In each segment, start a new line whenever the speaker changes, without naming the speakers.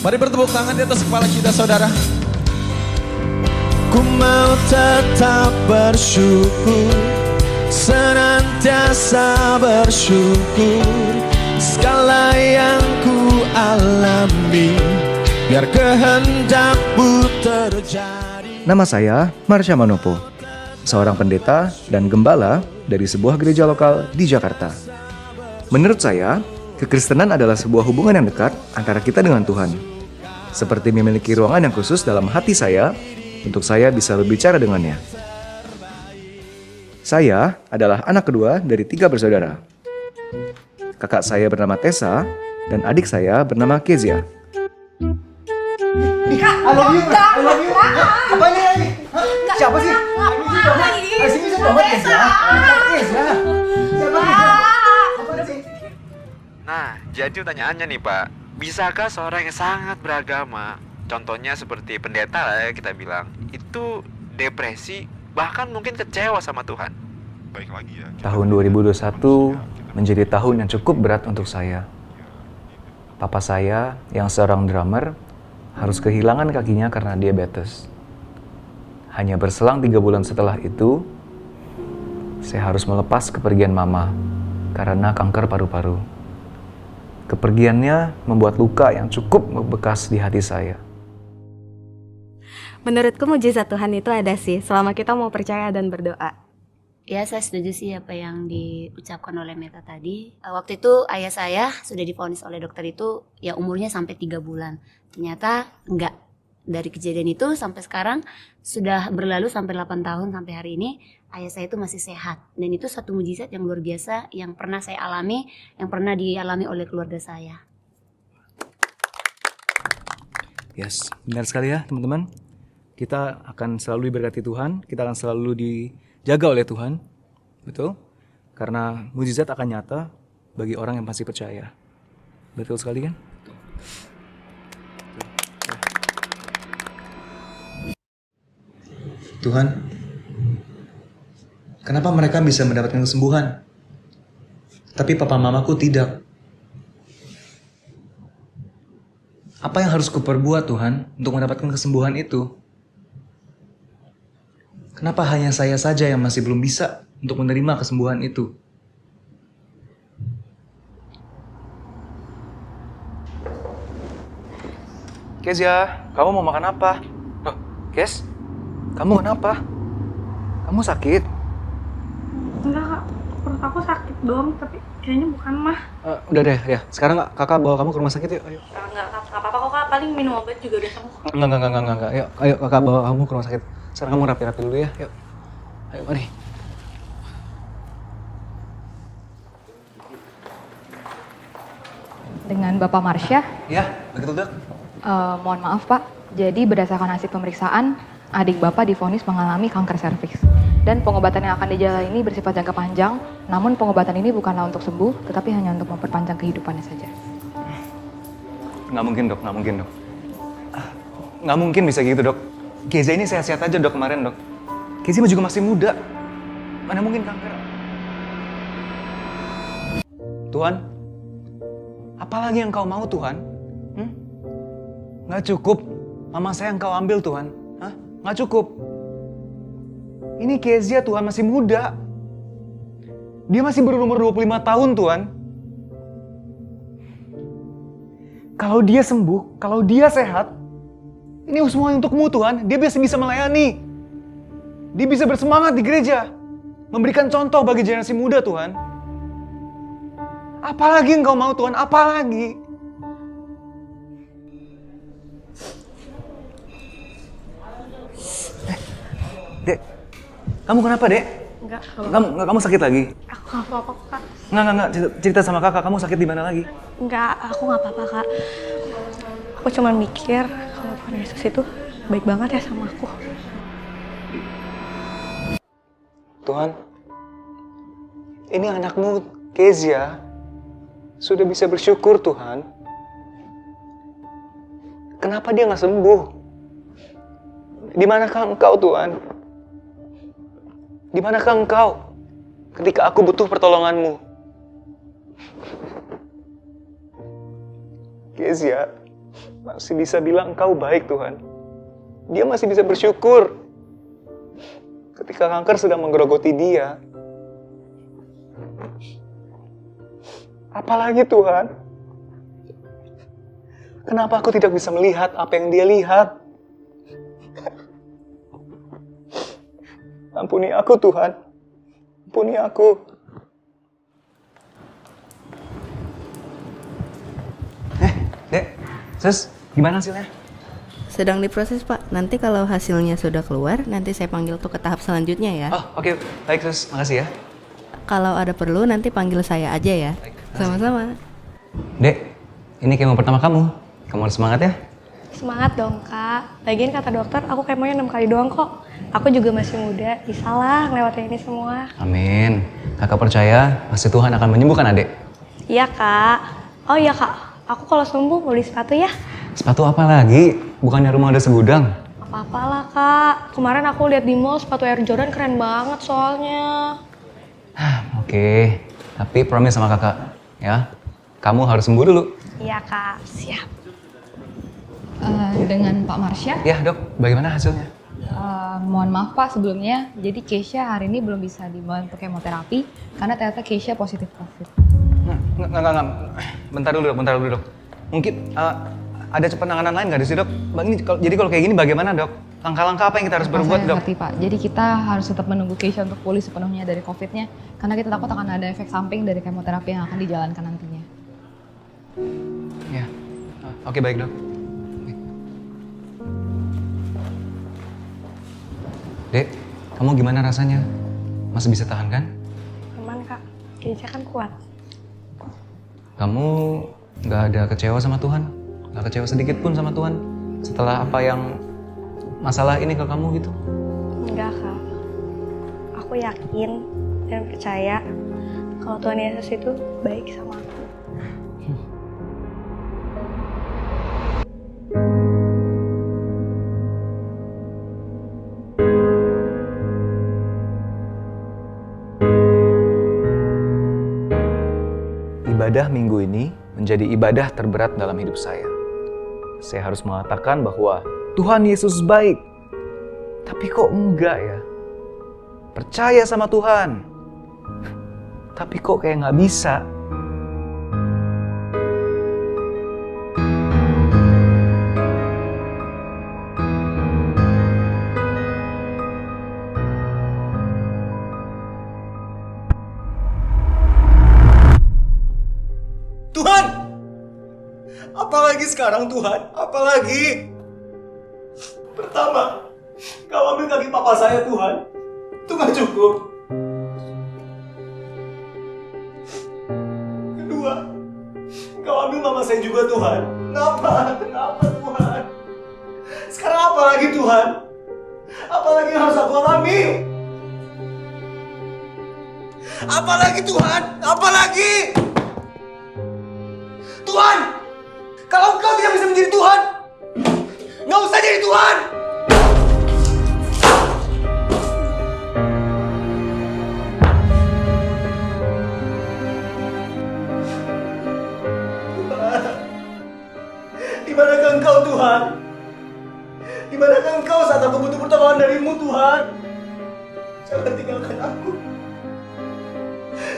Mari bertepuk tangan di atas kepala kita, saudara.
Ku mau tetap bersyukur, senantiasa bersyukur. Segala yang ku alami, biar kehendak-Mu terjadi.
Nama saya Marsha Manopo, seorang pendeta dan gembala dari sebuah gereja lokal di Jakarta. Menurut saya, kekristenan adalah sebuah hubungan yang dekat antara kita dengan Tuhan. Seperti memiliki ruangan yang khusus dalam hati saya, untuk saya bisa berbicara dengannya. Saya adalah anak kedua dari 3 bersaudara. Kakak saya bernama Tessa, dan adik saya bernama Kezia.
I love you. Apa ini lagi? Siapa sih? Sini siapa Kezia?
Nah, jadi pertanyaannya nih Pak, bisakah seorang yang sangat beragama, contohnya seperti pendeta lah ya kita bilang, itu depresi, bahkan mungkin kecewa sama Tuhan?
Baik lagi ya.
Tahun 2021 menjadi tahun yang cukup berat untuk saya. Papa saya yang seorang drummer harus kehilangan kakinya karena diabetes. Hanya berselang 3 bulan setelah itu, saya harus melepas kepergian mama karena kanker paru-paru. Kepergiannya membuat luka yang cukup membekas di hati saya.
Menurutku mujizat Tuhan itu ada sih, selama kita mau percaya dan berdoa.
Ya, saya setuju sih apa yang diucapkan oleh Meta tadi. Waktu itu ayah saya sudah divonis oleh dokter itu ya umurnya sampai 3 bulan. Ternyata enggak. Dari kejadian itu sampai sekarang sudah berlalu sampai 8 tahun sampai hari ini ayah saya itu masih sehat. Dan itu satu mujizat yang luar biasa yang pernah saya alami, yang pernah dialami oleh keluarga saya.
Yes, benar sekali ya teman-teman. Kita akan selalu diberkati Tuhan, kita akan selalu dijaga oleh Tuhan. Betul? Karena mujizat akan nyata bagi orang yang pasti percaya. Betul sekali kan?
Tuhan, kenapa mereka bisa mendapatkan kesembuhan, tapi papa mamaku tidak? Apa yang harus kuperbuat Tuhan untuk mendapatkan kesembuhan itu? Kenapa hanya saya saja yang masih belum bisa untuk menerima kesembuhan itu?
Kezia, kamu mau makan apa? Loh, Kes, kamu kenapa? Kamu sakit?
Enggak kak, perut aku sakit doang, tapi kayaknya bukan mah.
Udah deh, ya. Sekarang kakak bawa kamu ke rumah sakit yuk. Ayo.
Enggak apa-apa kok kak, paling minum obat juga udah sembuh.
Enggak. Ayo kakak bawa kamu ke rumah sakit. Sekarang kamu rapi-rapi dulu ya. Yuk. Ayo, mari.
Dengan Bapak Marsha.
Ya, begitu dok.
Mohon maaf Pak, jadi berdasarkan hasil pemeriksaan, adik Bapak divonis mengalami kanker serviks. Dan pengobatan yang akan dijalani bersifat jangka panjang, namun pengobatan ini bukanlah untuk sembuh, tetapi hanya untuk memperpanjang kehidupannya saja.
Nggak mungkin dok. Nggak mungkin bisa gitu dok. Kezia ini sehat-sehat aja dok kemarin dok. Kezia juga masih muda. Mana mungkin kanker? Tuhan, apalagi yang kau mau Tuhan? Nggak cukup mama saya yang kau ambil Tuhan. Hah? Nggak cukup. Ini Kezia Tuhan masih muda. Dia masih berumur 25 tahun Tuhan. Kalau dia sembuh, kalau dia sehat, ini semua untukmu Tuhan. Dia bisa melayani. Dia bisa bersemangat di gereja. Memberikan contoh bagi generasi muda Tuhan. Apalagi engkau mau Tuhan, apalagi? Dek, kamu kenapa dek?
Enggak.
Kamu sakit lagi?
Aku nggak apa-apa kak.
Enggak, cerita sama kakak, kamu sakit di mana lagi?
Enggak, aku nggak apa-apa kak. Aku cuma mikir kalau Tuhan Yesus itu baik banget ya sama aku.
Tuhan, ini anakmu Kezia sudah bisa bersyukur Tuhan. Kenapa dia nggak sembuh? Di manakah engkau Tuhan? Di manakah engkau ketika aku butuh pertolonganmu? Kezia,
masih bisa bilang Engkau baik, Tuhan. Dia masih bisa bersyukur ketika kanker sedang menggerogoti dia. Apalagi Tuhan, kenapa aku tidak bisa melihat apa yang dia lihat? Ampuni aku, Tuhan. Ampuni aku. Dek, Sus, gimana hasilnya?
Sedang diproses, Pak. Nanti kalau hasilnya sudah keluar, nanti saya panggil tuh ke tahap selanjutnya ya.
Oh, oke. Baik, Sus. Makasih ya.
Kalau ada perlu, nanti panggil saya aja ya. Sama-sama.
Dek, ini kemo pertama kamu. Kamu harus semangat ya.
Semangat dong, Kak. Lagian kata dokter, aku kemonya 6 kali doang kok. Aku juga masih muda, bisa lah ngelewatin ini semua.
Amin. Kakak percaya, pasti Tuhan akan menyembuhkan adek.
Iya, Kak. Oh iya, Kak. Aku kalau sembuh beli sepatu ya.
Sepatu apa lagi? Bukannya rumah ada segudang?
Apa-apalah, Kak. Kemarin aku lihat di mall sepatu Air Jordan keren banget soalnya.
Oke. Tapi promise sama kakak, ya. Kamu harus sembuh dulu.
Iya, Kak. Siap.
Dengan Pak Marsha.
Ya, Dok. Bagaimana hasilnya?
Mohon maaf Pak sebelumnya, jadi Keisha hari ini belum bisa dibantu kemoterapi karena ternyata Keisha positif COVID.
Enggak. Bentar dulu, Dok. Mungkin ada penanganan lain nggak di sini, Dok? Jadi kalau kayak gini bagaimana, Dok? Langkah-langkah apa yang kita harus berbuat, Dok?
Ngerti, Pak. Jadi kita harus tetap menunggu Keisha untuk pulih sepenuhnya dari COVID-nya karena kita takut akan ada efek samping dari kemoterapi yang akan dijalankan nantinya.
Ya. Oke, baik, Dok. Dek, kamu gimana rasanya? Masih bisa tahan kan?
Aman, Kak. Keisha kan kuat.
Kamu nggak ada kecewa sama Tuhan? Nggak kecewa sedikit pun sama Tuhan? Setelah apa yang masalah ini ke kamu gitu?
Enggak, Kak. Aku yakin dan percaya kalau Tuhan Yesus itu baik sama aku.
Ibadah minggu ini menjadi ibadah terberat dalam hidup saya. Saya harus mengatakan bahwa Tuhan Yesus baik. Tapi kok enggak ya? Percaya sama Tuhan. Tapi kok kayak nggak bisa.
Tuhan! Apalagi sekarang Tuhan? Apalagi? Pertama, Kau ambil kaki papa saya Tuhan. Itu gak cukup. Kedua, Kau ambil mama saya juga Tuhan. Kenapa Tuhan? Sekarang apa lagi Tuhan? Apa lagi yang harus aku alami? Apa lagi Tuhan? Apa lagi? Tuhan! Kalau Engkau tidak bisa menjadi Tuhan, nggak usah jadi Tuhan! Dimanakah Engkau Tuhan? Dimanakah Engkau saat aku butuh pertolongan darimu Tuhan? Jangan tinggalkan aku.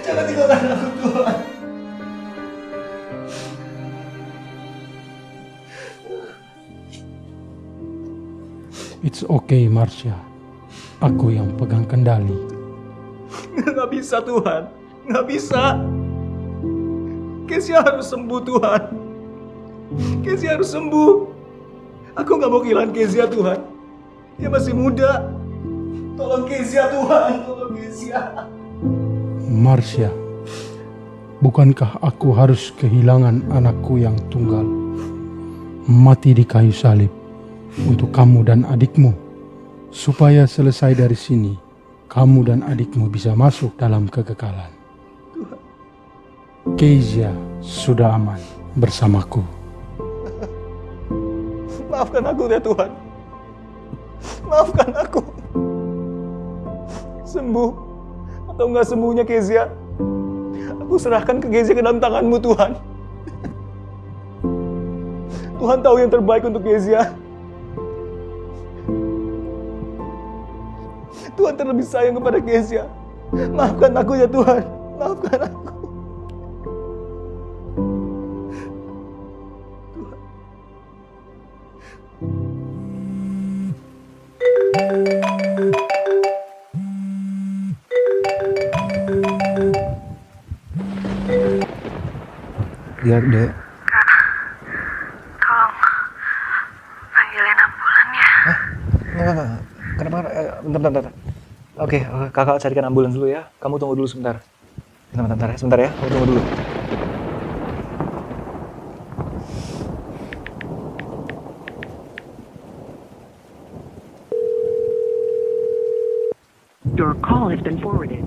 Jangan tinggalkan aku Tuhan.
It's okay, Marsha. Aku yang pegang kendali.
Nggak bisa, Tuhan. Nggak bisa. Keisha harus sembuh, Tuhan. Keisha harus sembuh. Aku nggak mau kehilangan Keisha, Tuhan. Dia masih muda. Tolong Keisha, Tuhan. Tolong Keisha.
Marsha, bukankah aku harus kehilangan anakku yang tunggal? Mati di kayu salib. Untuk kamu dan adikmu, supaya selesai dari sini, kamu dan adikmu bisa masuk dalam kekekalan. Keisha sudah aman bersamaku.
Maafkan aku ya Tuhan. Maafkan aku. Sembuh atau nggak sembuhnya Keisha, aku serahkan ke Keisha ke dalam tangan-Mu Tuhan. Tuhan tahu yang terbaik untuk Kezia. Tuhan terlebih sayang kepada Kezia. Maafkan aku ya Tuhan. Maafkan aku.
Dia, Dek.
Tolong panggilin ambulan ya.
Enggak. Kenapa? Bentar. Oke, kakak carikan ambulans dulu ya. Kamu tunggu dulu sebentar. Sebentar ya. Kamu tunggu dulu.
Your call has been forwarded.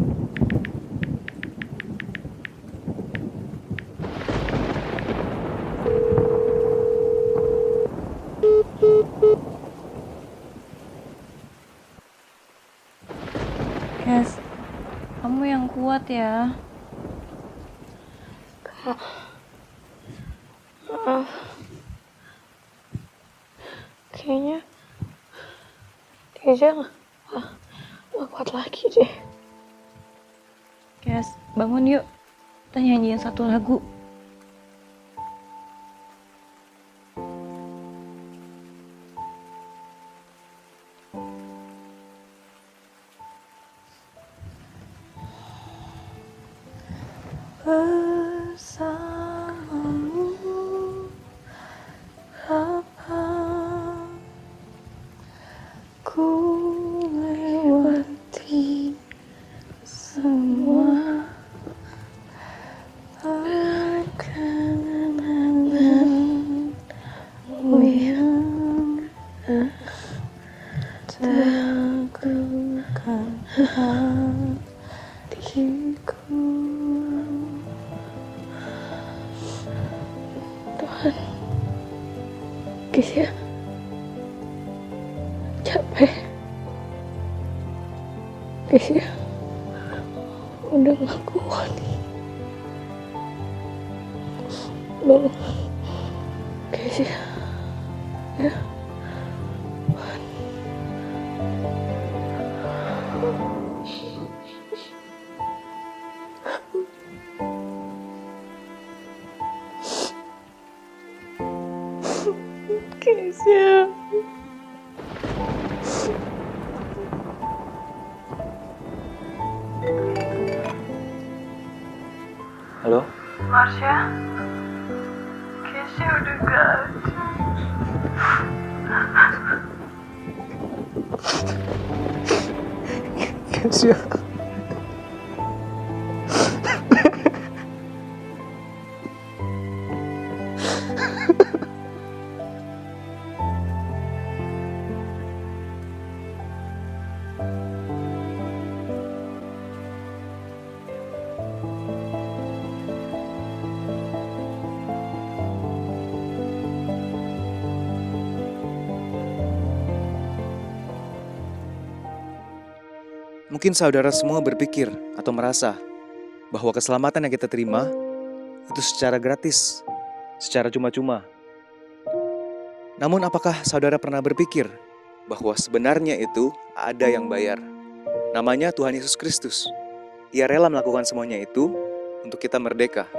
Kes, kamu yang kuat ya. Kayaknya nggak kuat lagi deh. Kes, bangun yuk. Kita nyanyiin satu lagu. Bersamamu apa ku lewati semua kenangan-kenanganmu yang teguhkan hatiku. Tuhan, Kezia capek. Kezia udah gak kuat. Tolong Kezia ya. Kezia.
Halo?
Marsha, Kezia udah gak ada.
Kezia. Mungkin saudara semua berpikir atau merasa bahwa keselamatan yang kita terima itu secara gratis, secara cuma-cuma. Namun apakah saudara pernah berpikir bahwa sebenarnya itu ada yang bayar? Namanya Tuhan Yesus Kristus. Ia rela melakukan semuanya itu untuk kita merdeka.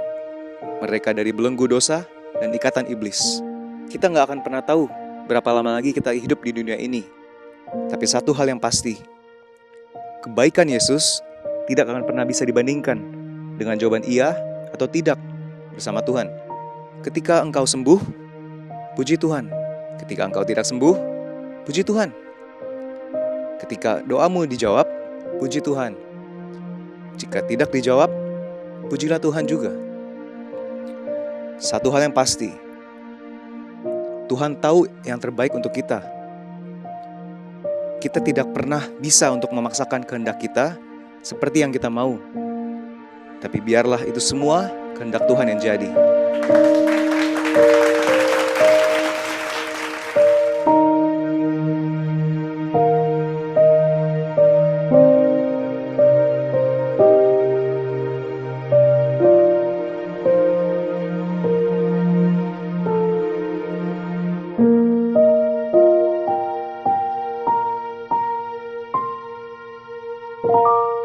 Merdeka dari belenggu dosa dan ikatan iblis. Kita nggak akan pernah tahu berapa lama lagi kita hidup di dunia ini. Tapi satu hal yang pasti, kebaikan Yesus tidak akan pernah bisa dibandingkan dengan jawaban iya atau tidak bersama Tuhan. Ketika engkau sembuh, puji Tuhan. Ketika engkau tidak sembuh, puji Tuhan. Ketika doamu dijawab, puji Tuhan. Jika tidak dijawab, pujilah Tuhan juga. Satu hal yang pasti, Tuhan tahu yang terbaik untuk kita. Kita tidak pernah bisa untuk memaksakan kehendak kita seperti yang kita mau. Tapi biarlah itu semua kehendak Tuhan yang jadi.
Pak.